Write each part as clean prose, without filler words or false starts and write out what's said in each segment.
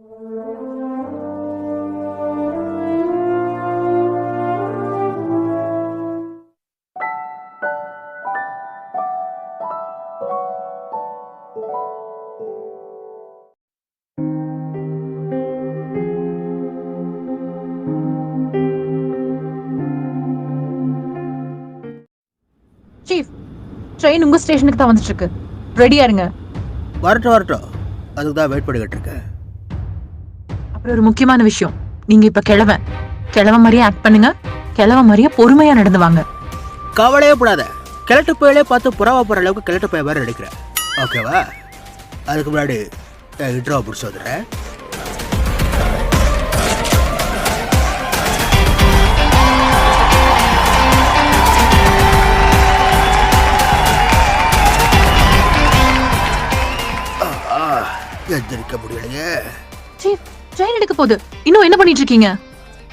Chief, train உங்க ஸ்டேஷனுக்கு தான் வந்துட்டு இருக்கு. ரெடியா இருங்க. வரட்டும், அதுக்கு தான் வெயிட் பண்ணிக்கிட்டு இருக்கேன். அப்புறம் ஒரு முக்கியமான விஷயம், நீங்க இப்ப கிழவ மாதிரியே ஆக்ட் பண்ணுங்க. கிழவ மாதிரியே பொறுமையா நடந்து வாங்க. கவலையே கூடாத. கிழட்டு போயிலே பார்த்து புறாவா போற அளவுக்கு கிழட்டு போய் வேற எடுக்கிறேன். ஓகேவா? அதுக்கு முன்னாடி இன்ட்ரோவை பிடிச்சி வந்துடுறேன். எந்திரிக்க முடியலையே. சீஃப், ட்ரெயின் எடுக்க போகுது. இன்னும் என்ன பண்ணிட்டு இருக்கீங்க?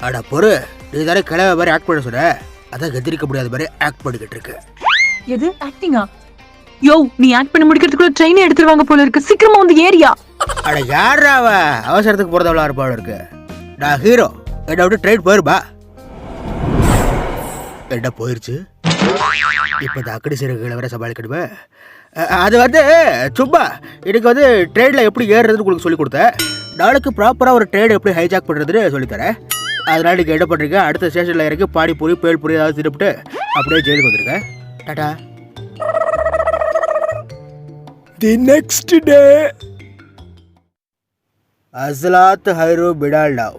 அட பொறு, நீ தானே கிழவ மாதிரி ஆக்ட் பண்ண சொன்ன. அதான் எந்திரிக்க முடியாத மாதிரி ஆக்ட் பண்ணிக்கிட்டு இருக்கு. எது ஆக்டிங்கா? யோ, நீ ஆக்ட் பண்ணி முடிக்கிறதுக்குள்ள ட்ரெயினே எடுத்துருவாங்க போல இருக்கு. சீக்கிரமா வந்து ஏரியா. அட யாரா அவ? அவசரத்துக்கு போறதவளா இருப்பாள் இருக்கு. நான் ஹீரோ. என்ன விட்டு ட்ரெயின் போயிருப்பா. என்ன போயிருச்சு? இப்ப இந்த அக்கடி சிறகுகளை வர சமாளிக்கணுமே. அது சும்மா எனக்கு ட்ரெயினில் எப்படி ஏறுறதுன்னு உங்களுக்கு சொல்லி கொடுத்தேன். நாளைக்கு ப்ராப்பராக ஒரு ட்ரெயின் எப்படி ஹைஜாக் பண்ணுறதுன்னு சொல்லித்தரேன். அதனால நீங்கள் என்ன பண்ணுறீங்க, அடுத்த ஸ்டேஷனில் இறங்கி பானிபூரி பேல்பூரி ஏதாவது தின்னுபிட்டு அப்படியே ஜெயிலுக்கு வந்துருக்கேன். டாடா. தி நெக்ஸ்ட் டே அஸ்லாத் ஹைரு பிடால்டாவ்.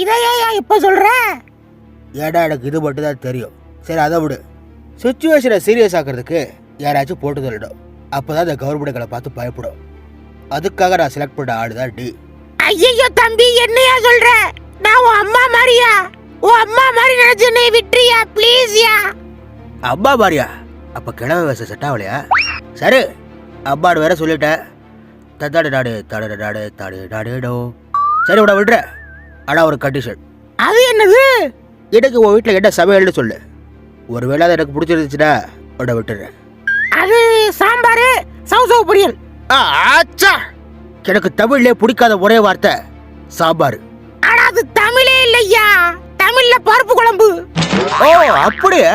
இதையா இப்போ சொல்ற? ஏடா எனக்கு இது மட்டும் தான் தெரியும். சரி அதை விடு. சுச்சுவேஷனை சீரியஸ் ஆக்கிறதுக்கு யாராச்சும் போட்டு சொல்லிடும். அப்போதான் இந்த கவர்மெண்ட்களை பார்த்து பயப்படும். அதுக்காக நான் செலக்ட் பண்ண ஆளுதான் டி. ஐயோ தம்பி, என்னையா சொல்ற? நான் உன் அம்மா மாதிரியா? உன் அம்மா மாதிரி நினைச்சு நீ விட்டுறியா? ப்ளீஸ்யா. அம்மா மாதிரியா? அப்ப கிழமை வேச செட் ஆகலையா? சரி, அம்மாடு வேற சொல்லிட்டேன். தத்தாடு நாடு தாடு நாடு தாடு நாடேடோ. சரி விட விடுற. ஆனா ஒரு கண்டிஷன். அது என்னது? எனக்கு உன் வீட்டில் என்ன சமையல்னு சொல்லு. ஒருவேளை அது எனக்கு பிடிச்சிருந்துச்சுன்னா விட விட்டுறேன். அது சாம்பார் சௌசௌ பொரியல். ஆச்சா, எனக்கு தமிழ்ல பிடிக்காத ஒரே வார்த்தை சாம்பார். ஆனா அது தமிழே இல்லையா. தமிழ்ல பருப்பு குழம்பு. ஓ அப்படியே?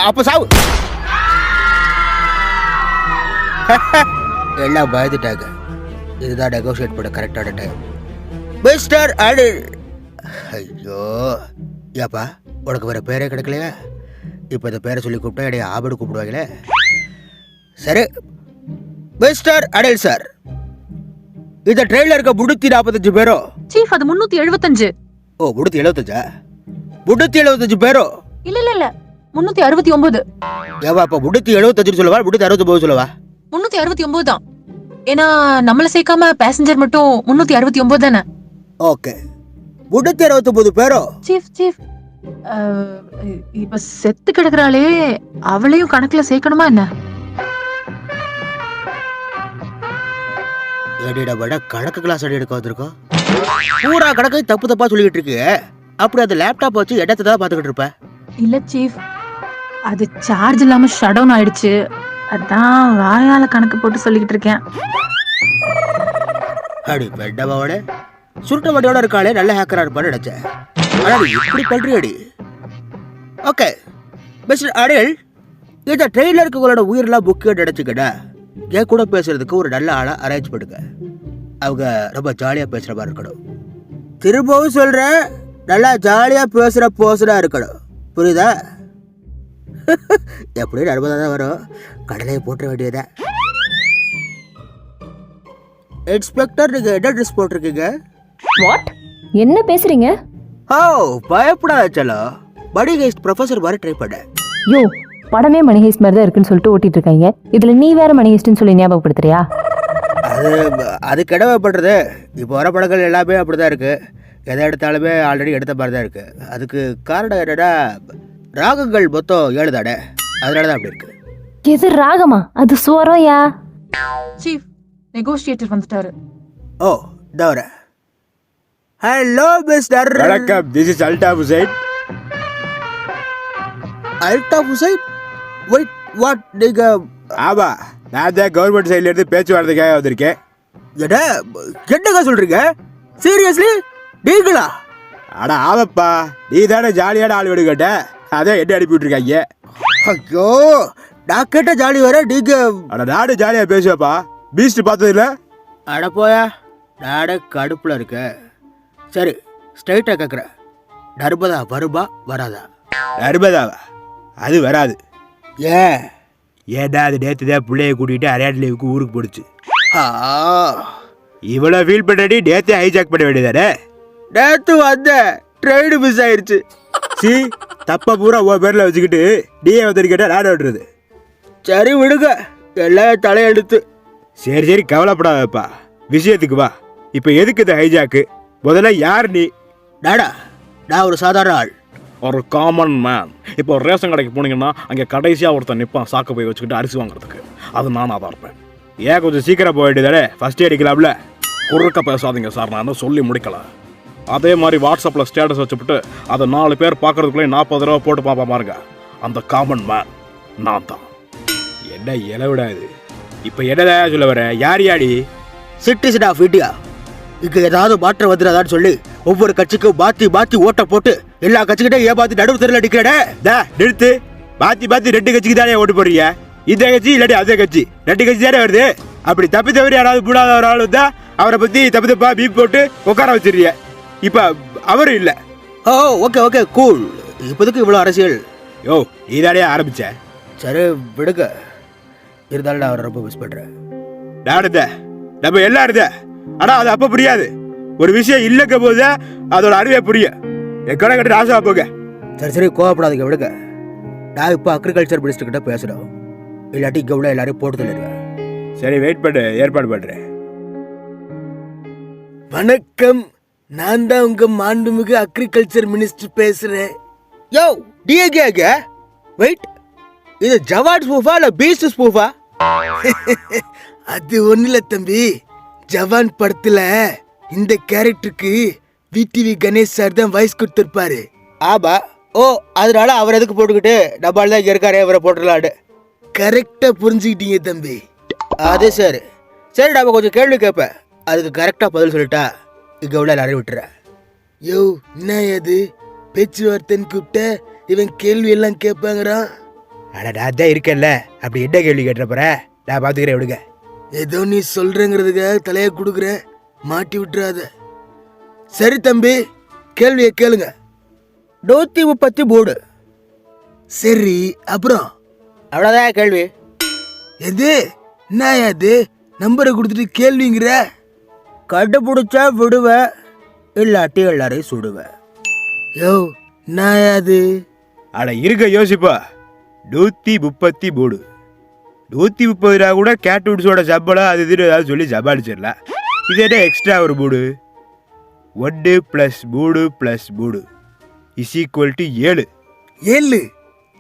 அப்ப சாவு. எல்லாம் பயந்துட்டாங்க. இதுதான் நெகோசியேட் பண்ண கரெக்டான டைம். மிஸ்டர் அனில். ஐயோ ஏப்பா, உனக்கு வேற பேரே கிடைக்கலையா? இப்போ இந்த பேரை சொல்லி கூப்பிட்டா என்னைய ஆபடு கூப்பிடுவாங்களே. சரி மிஸ்டர் அனில் சார், இந்த ட்ரெயின்ல இருக்க 345 பேரோ? சீஃப், அது 375. ஓ 375? 375 பேரோ? இல்ல 369. ஏவா அப்ப 375 சொல்லவா 369 சொல்லவா? 369 தான். ஏன்னா நம்மள சேர்க்காம பேசஞ்சர் மட்டும் 369 தானே. ஓகே, 369 பேரோ? சீஃப், இப்ப செத்து கிடக்குறாளே, அவளையும் கணக்குல சேர்க்கணுமா என்ன? கணக்கு கிளாஸ் அடி எடுக்க வந்திருக்கோம். பூரா கணக்கை தப்பா சொல்லிட்டு இருக்கு. அப்படி அந்த லேப்டாப் வச்சு இடத்தை தான் பாத்துக்கிட்டு இருப்ப. இல்ல சீஃப், அது சார்ஜ் இல்லாம ஷட் டவுன் ஆயிடுச்சு. அதான் வாயால கணக்கு போட்டு சொல்லிக்கிட்டு இருக்கேன். அடி பெண்டமாவோட சுருட்ட வண்டியோட இருக்காளே, நல்ல ஹேக்கரா இருப்பான்னு நினைச்சேன். ஆனா இப்படி பண்றியடி. ஓகே மிஸ்டர் அனில், இந்த ட்ரெயின்ல இருக்கவங்களோட உயிரெல்லாம் முக்கியம் நினைச்சுக்கிட்ட என் கூட பேசுறதுக்கு ஒரு நல்ல ஆளா அரேஞ்ச் பண்ணுங்க. அவங்க ரொம்ப ஜாலியா பேசுற மாதிரி இருக்கணும். திரும்பவும் சொல்றேன், நல்லா ஜாலியா பேசுற போசனா இருக்கணும். புரியுதா? எப்படி நடுவதான் வரும், கடலையை போட்டுற வேண்டியதா. இன்ஸ்பெக்டர், நீங்க என்ன ட்ரெஸ் போட்டிருக்கீங்க? வாட்? என்ன பேசுறீங்க? ஓ பயப்படாத செல்லம். மணி ஹெய்ஸ்ட் ப்ரொஃபசர் மாதிரி ட்ரை பண்ண. யோ, படமே மணி ஹெய்ஸ்ட் மாதிரி தான் இருக்குன்னு சொல்லிட்டு ஓட்டிட்டு இருக்காங்க. இதுல நீ வேற மணி ஹெய்ஸ்ட்னு சொல்லி ஞாபகப்படுத்துறியா? அது கிடவை பண்றது. இப்போ வர படங்கள் எல்லாமே அப்படிதான் இருக்கு. எதை எடுத்தாலுமே ஆல்ரெடி எடுத்த மாதிரி தான் இருக்கு. அதுக்கு காரணம் என்னன்னா, ராகங்கள் மொத்தம் 7 தானே, அதனாலதான் அப்படி இருக்கு. எது ராகமா? அது சுவரம் யா. சீஃப், நெகோஷியேட்டர் வந்துட்டாரு. ஓ தவற. Hello mister. வணக்கம், this is Altaf Hussain. Altaf Hussain? Wait, what? நீங்க? ஆமா, நான் தான் கவர்மெண்ட் சைட்ல இருந்து பேச்சுவார்த்தைக்காக வந்திருக்கேன். என்னங்க சொல்றீங்க? சீரியஸ்லி நீங்களா? அட ஆவப்பா, நீ தானே ஜாலியான ஆள் வீடு கேட்ட, அதான் என்ன அனுப்பி விட்டுருக்காங்க. ஐயோ, நான் கேட்ட ஜாலி வர நீங்க. அட நாடு ஜாலியா பேசுவாப்பா. பீஸ்ட் பார்த்தது இல்ல? அட போயா, நாட கடுப்புல இருக்க. சரி ஸ்ட்ரைட்டா கேக்குறேன், நர்மதா வருமா வராதா? நர்மதாவா? அது வராது. ஏன்? ஏடா அது நேற்று தான் பிள்ளைய கூட்டிகிட்டு அரையாட்டு லீவுக்கு ஊருக்கு போடுச்சு. ஆ, இவ்வளோ ஃபீல் பண்ணி நேற்றே ஹைஜாக் பண்ண வேண்டியதானே? நேத்து வந்த ட்ரெயின் மிஸ் ஆயிடுச்சு. சி தப்பா பூரா உன் பேரில் வச்சுக்கிட்டு நீயே வந்து கேட்டால் நான் விடுறது. சரி விடுங்க, எல்லாம் தலையெடுத்து. சரி சரி கவலைப்படாதப்பா, விஷயத்துக்கு வா. இப்போ எதுக்கு இந்த ஹைஜாக்கு? முதல்ல யார் நீ? டாடா, நான் ஒரு சாதாரண ஆள், ஒரு காமன் மேன். இப்போ ஒரு ரேஷன் கடைக்கு போனீங்கன்னா அங்கே கடைசியாக ஒருத்தன் நிற்பான் சாக்கு போய் வச்சுக்கிட்டு அரிசி வாங்குறதுக்கு. அது நானாக தான் இருப்பேன். ஏன் கொஞ்சம் சீக்கிரம் போக வேண்டியதானே? ஃபஸ்ட்டே அடிக்கலாம்ல. குறுக்க பேசாதீங்க சார், நான் இன்னும் சொல்லி முடிக்கல. அதே மாதிரி வாட்ஸ்அப்பில் ஸ்டேட்டஸ் வச்சுவிட்டு அதை 4 பேர் பார்க்கறதுக்குள்ளே 40 ரூபா போட்டு பார்ப்பா பாருங்க. அந்த காமன் மேன் நான் தான். என்ன இலவிடாது? இப்போ என்னதா சொல்ல வர? யார் யாடி? Citizen of India. இங்க ஏதாவது மாற்றம் வந்துடாதான்னு சொல்லி ஒவ்வொரு கட்சிக்கும் மாத்தி மாத்தி ஓட்ட போட்டு எல்லா கட்சிக்கிட்டே ஏமாத்தி நடுவு தெருல நிக்கிறேன். நிறுத்து. பாத்தி 2 கட்சிக்கு தானே ஓட்டு போடுறீங்க? இந்த கட்சி இல்லாட்டி அதே கட்சி, 2 கட்சி தானே வருது. அப்படி தப்பி தவறி யாராவது கூடாத ஒரு ஆள் வந்தா அவரை பத்தி தப்பு தப்பா பீப் போட்டு உட்கார வச்சிருக்க. இப்ப அவரும் இல்ல. ஓ ஓகே ஓகே கூல். இப்போதுக்கு இவ்வளவு அரசியல். யோ நீதானே ஆரம்பிச்ச. சரி விடுங்க, இருந்தாலும் நான் அவரை ரொம்ப மிஸ் பண்றேன். நாடுத நம்ம எல்லாம் இருந்த. ஆனா அது அப்ப புரியாது. ஒரு விஷயம் இல்லக்க போது அதோட அறிவே புரியும். என் கடை கட்டி ராசா போங்க. சரி சரி கோவப்படாதீங்க, விடுங்க. நான் இப்போ அக்ரிகல்ச்சர் மினிஸ்டர் கிட்ட பேசுறோம், இல்லாட்டி இங்க உள்ள எல்லாரையும் போட்டு தள்ளிடுவேன். சரி வெயிட் பண்ணு, ஏற்பாடு பண்றேன். வணக்கம், நான் தான் உங்க மாண்புமிகு அக்ரிகல்ச்சர் மினிஸ்டர் பேசுறேன். யோ டிஏகே, வெயிட், இது ஜவான் ஸ்பூஃபா இல்ல பீஸ்ட் ஸ்பூஃபா? அது ஒண்ணுல தம்பி, ஜவான் படத்துல இந்த கேரக்டருக்கு விடிவி கணேஷ் சார் தான் வாய்ஸ் கொடுத்திருப்பாரு. ஆமா. ஓ அதனால அவர் எதுக்கு போட்டுக்கிட்டு டபால் தான் இங்க இருக்காரு, அவரை போட்டுடலாடு. கரெக்டா புரிஞ்சுக்கிட்டீங்க தம்பி. அது சரி சரி, நம்ம கொஞ்சம் கேள்வி கேட்பேன், அதுக்கு கரெக்டா பதில் சொல்லிட்டா இங்க உள்ள எல்லாரையும் விட்டுறேன். யோ என்ன அது பேச்சுவார்த்தைன்னு கூப்பிட்ட, இவன் கேள்வி எல்லாம் கேட்பாங்கிறான். ஆனா நான் தான் இருக்கேன்ல, அப்படி என்ன கேள்வி கேட்டுறப்பற நான் பாத்துக்கிறேன், விடுங்க. ஏதோ நீ சொல்றங்கிறதுக்காக தலைய கொடுக்குற, மாட்டி விட்டுறாத. சரி தம்பி, கேள்வியை கேளுங்க. 133. சரி அப்புறம்? அவ்வளோதான் கேள்வி. எது என்ன அது நம்பரை கொடுத்துட்டு கேள்விங்கிற? கண்டுபிடிச்சா விடுவேன், இல்லாட்டி எல்லாரையும் சுடுவேன். யோ நான் அது அட இருக்க யோசிப்பா. 133. 130 ரூபா கூட கேட்வுட்ஸோட சம்பளம் அது இது ஏதாவது சொல்லி சமாளிச்சிடலாம். இது என்ன எக்ஸ்ட்ரா ஒரு 3? 1 + 3 + 3 = 7. 7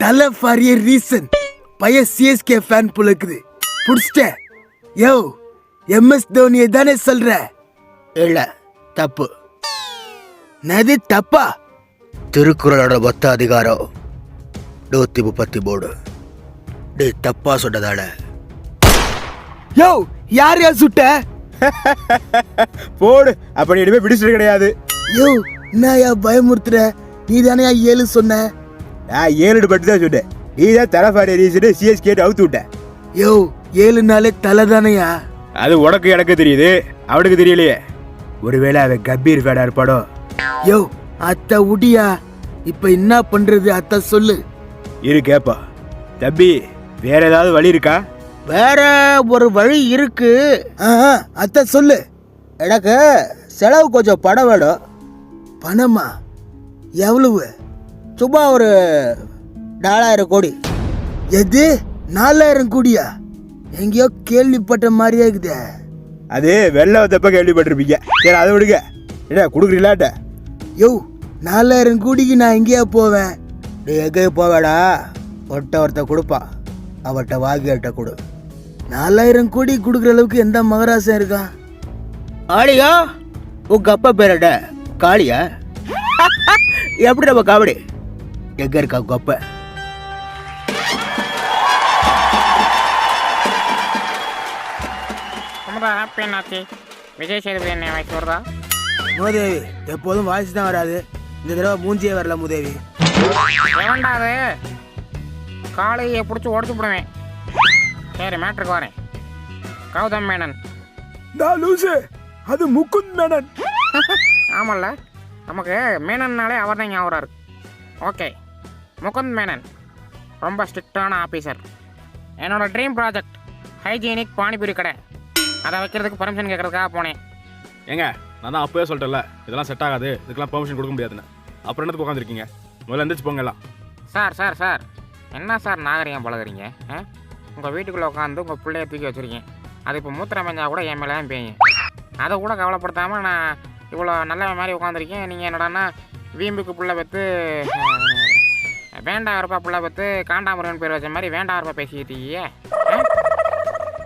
தலை ஃபார் எ ரீசன். பைய சிஎஸ்கே ஃபேன் போல இருக்குது. புடிச்சிட்டேன். யோ MS தோனியை தானே சொல்ற? இல்ல தப்பு. நது தப்பா? திருக்குறளோட மொத்த அதிகாரம் 133. நீ தப்பா சொன்னதால. யோ யார் யார் சுட்ட? போடு, அப்படி இனிமே பிடிச்சது கிடையாது. யோ என்னயா பயமுறுத்துற? நீ தானே 7 சொன்ன? நான் 7 மட்டும் தான் சொன்னேன். நீ தான் தரஃபாரி ரீசன் சிஎஸ்கே அவுத்து விட்ட. யோ 7 நாளே தலை தானையா? அது உனக்கு எனக்கு தெரியுது, அவனுக்கு தெரியலையே. ஒருவேளை அவன் கம்பீர் ஃபேனா இருப்பானோ? யோ அத்த உடியா, இப்ப என்ன பண்றது அத்த சொல்லு. இரு கேப்பா. தம்பி வேற ஏதாவது வழி இருக்கா? வேற ஒரு வழி இருக்கு. அத்த சொல்லு. எனக்கு செலவு கொஞ்சம் பணம் வேணும். பணமா? எவ்வளவு? சும்மா ஒரு 4000 கோடி. எது 4000 கோடியா? எங்கேயோ கேள்விப்பட்ட மாதிரியே இருக்குதே. அது வெள்ளம் தப்ப கேள்விப்பட்டிருப்பீங்க. சரி அதை விடுங்க. என்ன கொடுக்குறீங்களாட்ட? யோ 4000 கோடிக்கு நான் எங்கேயா போவேன்? நீ எங்கேயும் போவேடா. ஒருத்த கொடுப்பா, அவட்ட வாங்கிட்ட கொடு. 4000 கோடி கொடுக்குற அளவுக்கு எந்த மகராசம் இருக்கான்? ஆளியா உங்க அப்பா பேரட காளியா? எப்படி நம்ம காமெடி? எங்க இருக்கா உங்க அப்பா? ஹாப்பி நாத்தி. விஜய் சேதுபதி என்ன வாய்ஸ் வருதா? மூதேவி எப்போதும் வாய்ஸ் தான் வராது, இந்த தடவை மூஞ்சியே வரல மூதேவி. வேண்டாது, காலையை பிடிச்சி உடச்சு விடுவேன். சரி, மேட்ருக்கு வரேன். கௌதம் மேனன். நான் லூசு, அது முகுந்த் மேனன். ஆமல்ல, நமக்கு மேனன்னாலே அவர் தான் ஞாபகம் இருக்கு. ஓகே, முகுந்த் மேனன் ரொம்ப ஸ்ட்ரிக்டான ஆஃபீஸர். என்னோட ட்ரீம் ப்ராஜெக்ட் ஹைஜீனிக் பானிபூரி கடை. அதை வைக்கிறதுக்கு பர்மிஷன் கேட்கறதுக்காக போனேன். ஏங்க, நான் தான் அப்பவே சொல்லிட்டேன்ல, இதெல்லாம் செட் ஆகாது, இதுக்கெல்லாம் பெர்மிஷன் கொடுக்க முடியாதுன்னு. அப்புறம் என்னத்துக்கு உட்காந்துருக்கீங்க? முதல்ல எந்திரிச்சு போங்க எல்லாம். சார் சார் சார், என்ன சார் நாகரிகம் பழகுறீங்க? உங்கள் வீட்டுக்குள்ளே உட்காந்து உங்கள் பிள்ளைய தூக்கி வச்சுருக்கீங்க. அது இப்போ மூத்திரம் பெஞ்சா கூட என் மேலே தான் பேயும். அதை கூட கவலைப்படுத்தாமல் நான் இவ்வளோ நல்ல மாதிரி உட்காந்துருக்கேன். நீங்கள் என்னடான்னா வீம்புக்கு புள்ள பெற்று வேண்டாம் புள்ள பெற்று காண்டாமுருகன் பேர் வச்ச மாதிரி வேண்டாம் பேசிக்கிட்டீங்க.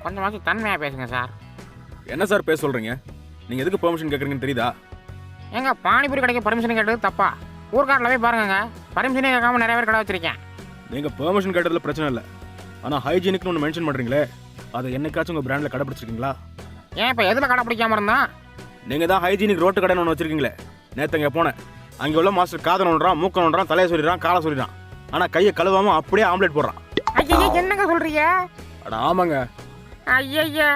கொஞ்சமாச்சும் தன்மையாக பேசுங்க சார். என்ன சார் பேச சொல்கிறீங்க? நீங்கள் எதுக்கு பெர்மிஷன் கேட்குறீங்கன்னு தெரியுதா? ஏங்க, பானிபூரி கடைக்கு பர்மிஷன் கேட்டது தப்பா? ஊர்காட்டில் போய் பாருங்க, பர்மிஷனே கேட்காம நிறைய பேர் கடை வச்சிருக்கேன். நீங்கள் பெர்மிஷன் கேட்டதில் பிரச்சனை இல்லை, ஆனால் ஹைஜீனிக்னு ஒன்று மென்ஷன் பண்ணுறீங்களே, அதை என்னைக்காச்சும் உங்கள் பிராண்டில் கடைப்பிடிச்சிருக்கீங்களா? ஏன் இப்போ எதில் கடை பிடிக்காம இருந்தா? நீங்கள் தான் ஹைஜீனிக் ரோட்டு கடைன்னு ஒன்று வச்சிருக்கீங்களே. நேற்றுங்க போனேன், அங்கே உள்ள மாஸ்டர் காதை நோண்டுறான், மூக்க நோண்டுறான், தலையை சொல்லிடுறான், காலை சொல்லிடுறான், ஆனால் கையை கழுவாமல் அப்படியே ஆம்லேட் போடுறான். ஐயா, என்னங்க சொல்கிறீங்க? அட ஆமாங்க. ஐயா,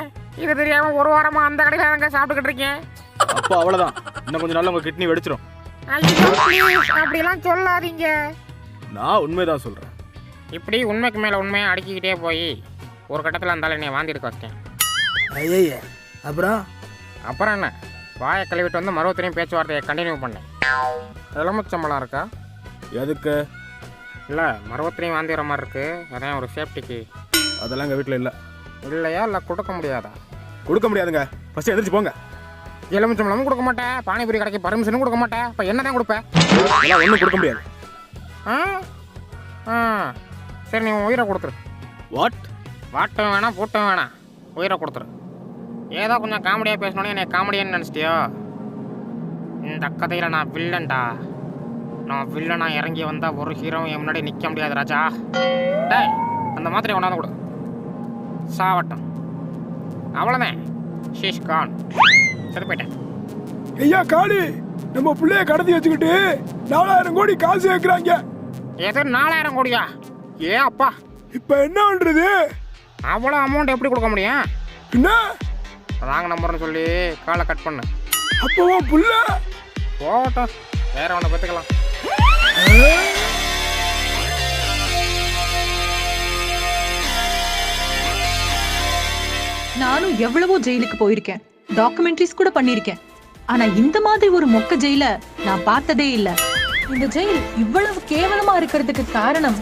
இது தெரியாம ஒரு வாரமா அந்த கடையில் தாங்க சாப்பிட்டுக்கிட்டு இருக்கேன். அப்போ அவ்வளோதான், இன்னும் கொஞ்சம் நாள் உங்கள் கிட்னி வெடிச்சிடும். அப்படிலாம் சொல்லாதீங்க. நான் உண்மைதான் சொல்கிறேன். இப்படி உண்மைக்கு மேலே உண்மையை அடிக்கிக்கிட்டே போய் ஒரு கட்டத்தில் இருந்தாலும் என்னை வாந்தி எடுக்க வச்சிட்டேன். ஐயா அப்புறம் என்ன, வாயை கழுவிட்டு வந்து மருவத்திலையும் பேச்சுவார்த்தையை கண்டினியூ பண்ணேன். எலுமிச்சம்பழம் இருக்கா? எதுக்கு? இல்லை, மருவத்திலையும் வாந்தி வர மாதிரி இருக்கு, அதான் ஒரு சேஃப்டிக்கு. அதெல்லாம் எங்கள் வீட்டில் இல்லை. இல்லையா? இல்லை கொடுக்க முடியாதா? கொடுக்க முடியாதுங்க, ஃபஸ்ட்டு எந்திரிச்சு போங்க. எலுமிச்சம்பழமும் கொடுக்க மாட்டேன், பானிபூரி கடைக்கு பர்மிஷனும் கொடுக்க மாட்டேன், இப்போ என்ன தான் கொடுப்பேன்? அதெல்லாம் ஒன்றும் கொடுக்க முடியாது. சரி, நீ உயிரை கொடுத்துரு. வாட்? வாட்டும் வேணாம், பூட்டும் வேணாம், உயிரை கொடுத்துரு. ஏதோ கொஞ்சம் காமெடியாக பேசணுன்னே என்னை காமெடியான்னு நினச்சிட்டியோ? இந்த கதையில் நான் வில்லன்டா. நான் வில்லனா இறங்கி வந்தால் ஒரு ஹீரோவும் என் முன்னாடி நிற்க முடியாது ராஜா. டேய், அந்த மாத்திரை கொண்டாந்து கொடு. சாவட்டும். அவ்வளோதான், ஷீஷ் கான். சரி, போயிட்டேன். ஐயா காளி, நம்ம பிள்ளைய கடத்தி வச்சுக்கிட்டு 4000 கோடி காசு கேட்குறாங்க. எது 4000 கோடியா? ஏ அப்பா, இப்போ என்ன பண்றது? அவ்வளோ அமௌண்ட் எப்படி கொடுக்க முடியும்? என்ன ராங் நம்பர்னு சொல்லி காலை கட் பண்ணு. அப்போ புள்ள போகட்டும், வேற ஒன்று பார்த்துக்கலாம். நானும் எவ்வளவோ ஜெயிலுக்கு போயிருக்கேன், டாக்குமெண்ட்ரிஸ் கூட பண்ணிருக்கேன். ஆனா இந்த மாதிரி ஒரு மொக்க ஜெயில நான் பார்த்ததே இல்ல. இந்த ஜெயில் இவ்வளவு கேவலமா இருக்கிறதுக்கு காரணம்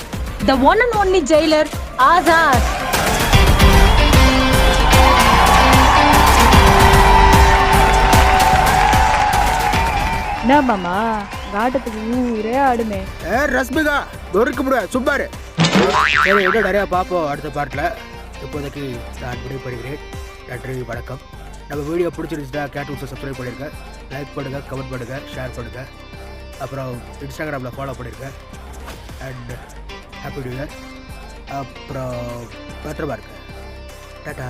the one and only Jailer Azad. என்ன மாமா, காட்டத்துக்கு ஊரே ஆடுமே. ரஸ்மிகா தொருக்கு முட சுப்பாரு. சரி, விட நிறையா பார்ப்போம் அடுத்த பார்ட்டில். இப்போதைக்கு நான் முடிவு பண்ணுகிறேன். நன்றி, வணக்கம். நம்ம வீடியோ பிடிச்சிருந்துச்சுன்னா கேட்வுட்ஸை சப்ஸ்கிரைப் பண்ணிருங்க, லைக் பண்ணுங்கள், கமெண்ட் பண்ணுங்கள், ஷேர் பண்ணுங்கள். அப்புறம் இன்ஸ்டாகிராமில் ஃபாலோ பண்ணிருங்க. And happy new year. அப்புறம் பத்திரமா இருங்க. டாட்டா.